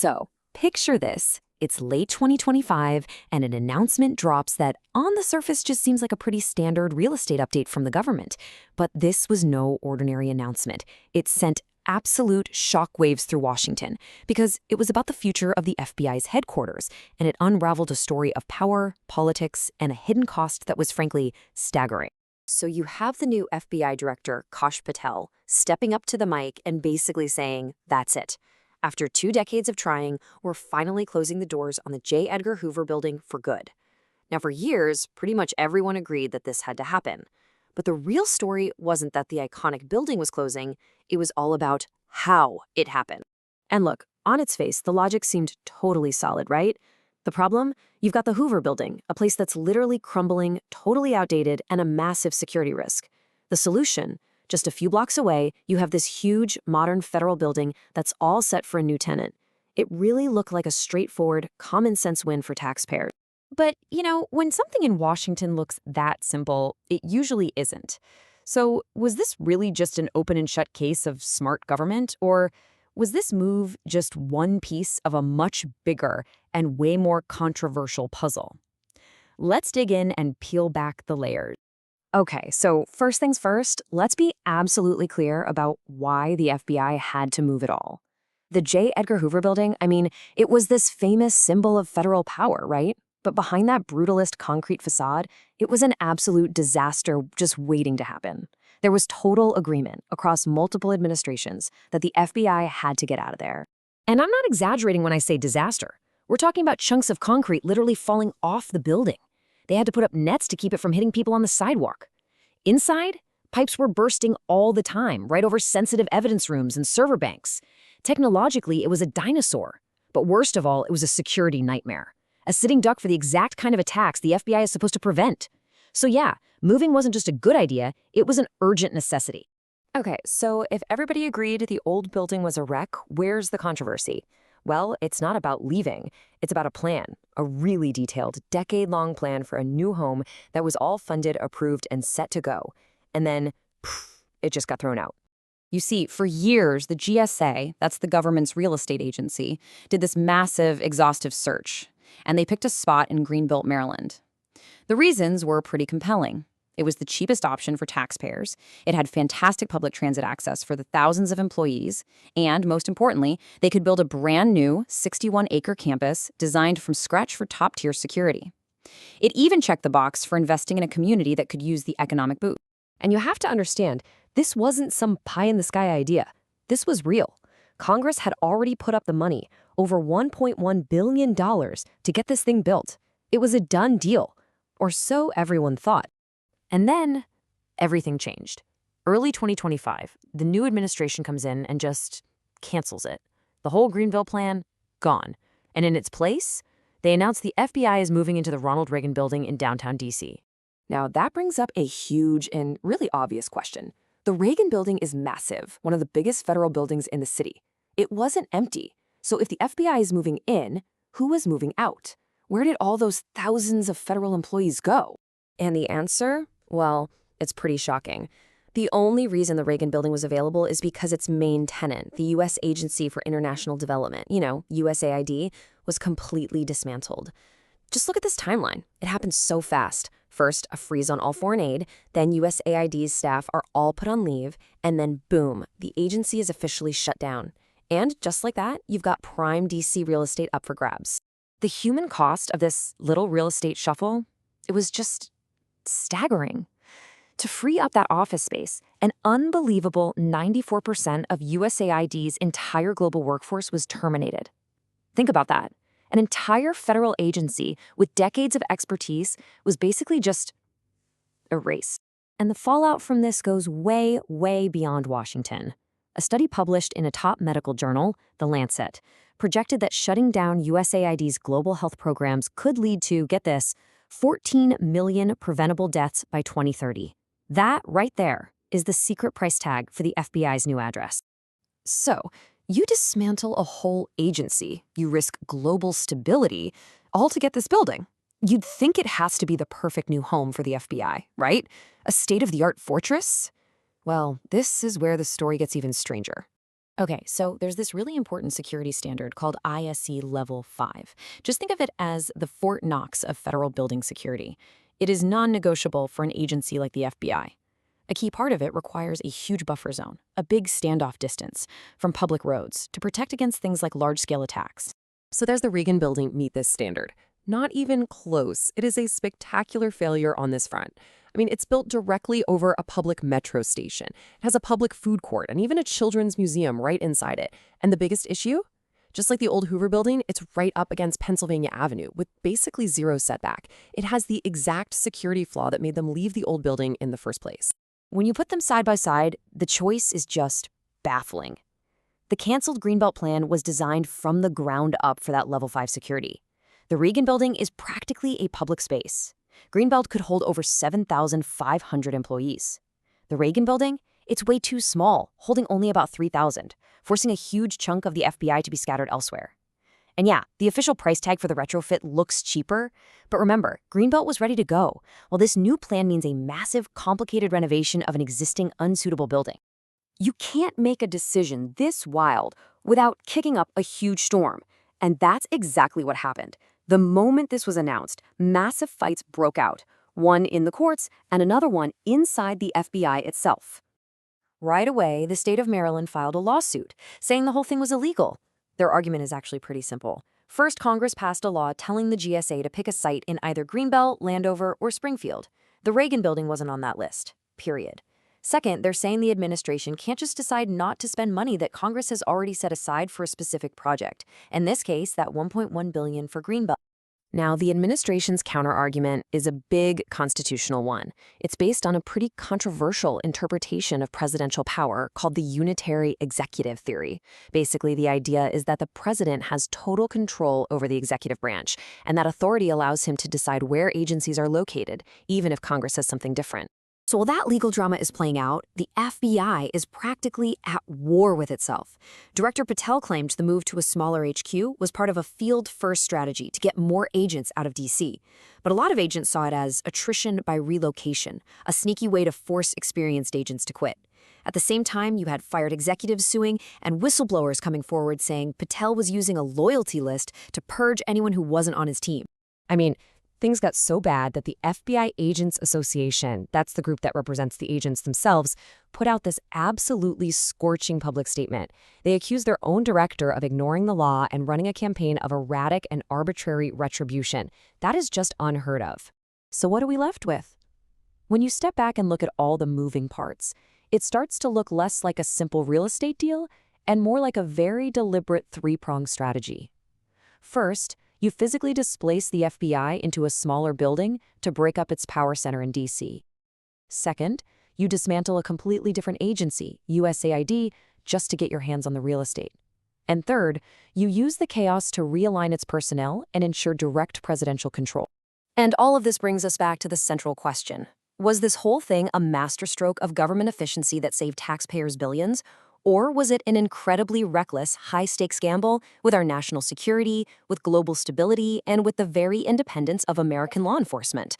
So, picture this. It's late 2025, and an announcement drops that on the surface just seems like a pretty standard real estate update from the government. But this was no ordinary announcement. It sent absolute shockwaves through Washington because it was about the future of the FBI's headquarters, and it unraveled a story of power, politics, and a hidden cost that was frankly staggering. So you have the new FBI Director Kash Patel stepping up to the mic and basically saying, that's it. After 2 decades of trying, we're finally closing the doors on the J. Edgar Hoover Building for good. Now, for years, pretty much everyone agreed that this had to happen. But the real story wasn't that the iconic building was closing, it was all about how it happened. And look, on its face, the logic seemed totally solid, right? The problem? You've got the Hoover Building, a place that's literally crumbling, totally outdated, and a massive security risk. The solution? Just a few blocks away, you have this huge, modern federal building that's all set for a new tenant. It really looked like a straightforward, common-sense win for taxpayers. But, when something in Washington looks that simple, it usually isn't. So, was this really just an open and shut case of smart government? Or was this move just one piece of a much bigger and way more controversial puzzle? Let's dig in and peel back the layers. Okay, so first things first, let's be absolutely clear about why the FBI had to move it all. The J. Edgar Hoover Building, it was this famous symbol of federal power, right? But behind that brutalist concrete facade, it was an absolute disaster just waiting to happen. There was total agreement across multiple administrations that the FBI had to get out of there. And I'm not exaggerating when I say disaster. We're talking about chunks of concrete literally falling off the building. They had to put up nets to keep it from hitting people on the sidewalk. Inside, pipes were bursting all the time, right over sensitive evidence rooms and server banks. Technologically, it was a dinosaur. But worst of all, it was a security nightmare. A sitting duck for the exact kind of attacks the FBI is supposed to prevent. So yeah, moving wasn't just a good idea, it was an urgent necessity. Okay, so if everybody agreed the old building was a wreck, where's the controversy? Well, it's not about leaving. It's about a plan, a really detailed, decade-long plan for a new home that was all funded, approved, and set to go. And then, poof, it just got thrown out. You see, for years, the GSA, that's the government's real estate agency, did this massive, exhaustive search. And they picked a spot in Greenbelt, Maryland. The reasons were pretty compelling. It was the cheapest option for taxpayers. It had fantastic public transit access for the thousands of employees. And most importantly, they could build a brand new 61-acre campus designed from scratch for top-tier security. It even checked the box for investing in a community that could use the economic boost. And you have to understand, this wasn't some pie-in-the-sky idea. This was real. Congress had already put up the money, over $1.1 billion, to get this thing built. It was a done deal, or so everyone thought. And then, everything changed. Early 2025, the new administration comes in and just cancels it. The whole Greenbelt plan, gone. And in its place, they announced the FBI is moving into the Ronald Reagan Building in downtown D.C. Now, that brings up a huge and really obvious question. The Reagan Building is massive, one of the biggest federal buildings in the city. It wasn't empty. So if the FBI is moving in, who was moving out? Where did all those thousands of federal employees go? And the answer? Well, it's pretty shocking. The only reason the Reagan Building was available is because its main tenant, the U.S. Agency for International Development, USAID, was completely dismantled. Just look at this timeline. It happened so fast. First, a freeze on all foreign aid, then USAID's staff are all put on leave, and then boom, the agency is officially shut down. And just like that, you've got prime D.C. real estate up for grabs. The human cost of this little real estate shuffle, it was just staggering. To free up that office space, an unbelievable 94% of USAID's entire global workforce was terminated. Think about that. An entire federal agency with decades of expertise was basically just erased. And the fallout from this goes way, way beyond Washington. A study published in a top medical journal, The Lancet, projected that shutting down USAID's global health programs could lead to, get this, 14 million preventable deaths by 2030. That right there is the secret price tag for the FBI's new address. So, you dismantle a whole agency, you risk global stability, all to get this building. You'd think it has to be the perfect new home for the FBI, right? A state-of-the-art fortress? Well, this is where the story gets even stranger. Okay, so there's this really important security standard called ISC Level 5. Just think of it as the Fort Knox of federal building security. It is non-negotiable for an agency like the FBI. A key part of it requires a huge buffer zone, a big standoff distance, from public roads to protect against things like large-scale attacks. So there's the Reagan Building meet this standard. Not even close. It is a spectacular failure on this front. I mean, it's built directly over a public metro station. It has a public food court and even a children's museum right inside it. And the biggest issue? Just like the old Hoover Building, it's right up against Pennsylvania Avenue with basically zero setback. It has the exact security flaw that made them leave the old building in the first place. When you put them side by side, the choice is just baffling. The canceled Greenbelt plan was designed from the ground up for that level 5 security. The Reagan Building is practically a public space. Greenbelt could hold over 7,500 employees. The Reagan Building, it's way too small, holding only about 3,000, forcing a huge chunk of the FBI to be scattered elsewhere. And yeah, the official price tag for the retrofit looks cheaper, but remember, Greenbelt was ready to go, while this new plan means a massive, complicated renovation of an existing unsuitable building. You can't make a decision this wild without kicking up a huge storm, and that's exactly what happened. The moment this was announced, massive fights broke out, one in the courts and another one inside the FBI itself. Right away, the state of Maryland filed a lawsuit, saying the whole thing was illegal. Their argument is actually pretty simple. First, Congress passed a law telling the GSA to pick a site in either Greenbelt, Landover, or Springfield. The Reagan Building wasn't on that list, period. Second, they're saying the administration can't just decide not to spend money that Congress has already set aside for a specific project. In this case, that $1.1 billion for Greenbelt. Now, the administration's counterargument is a big constitutional one. It's based on a pretty controversial interpretation of presidential power called the unitary executive theory. Basically, the idea is that the president has total control over the executive branch, and that authority allows him to decide where agencies are located, even if Congress says something different. So while that legal drama is playing out, the FBI is practically at war with itself. Director Patel claimed the move to a smaller HQ was part of a field-first strategy to get more agents out of D.C. But a lot of agents saw it as attrition by relocation, a sneaky way to force experienced agents to quit. At the same time, you had fired executives suing and whistleblowers coming forward saying Patel was using a loyalty list to purge anyone who wasn't on his team. I mean, things got so bad that the FBI Agents Association, that's the group that represents the agents themselves, put out this absolutely scorching public statement. They accused their own director of ignoring the law and running a campaign of erratic and arbitrary retribution. That is just unheard of. So what are we left with? When you step back and look at all the moving parts, it starts to look less like a simple real estate deal and more like a very deliberate three-pronged strategy. First, you physically displace the FBI into a smaller building to break up its power center in D.C. Second, you dismantle a completely different agency, USAID, just to get your hands on the real estate. And third, you use the chaos to realign its personnel and ensure direct presidential control. And all of this brings us back to the central question. Was this whole thing a masterstroke of government efficiency that saved taxpayers billions? Or was it an incredibly reckless, high-stakes gamble with our national security, with global stability, and with the very independence of American law enforcement?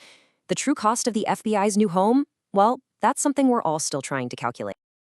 The true cost of the FBI's new home? Well, that's something we're all still trying to calculate.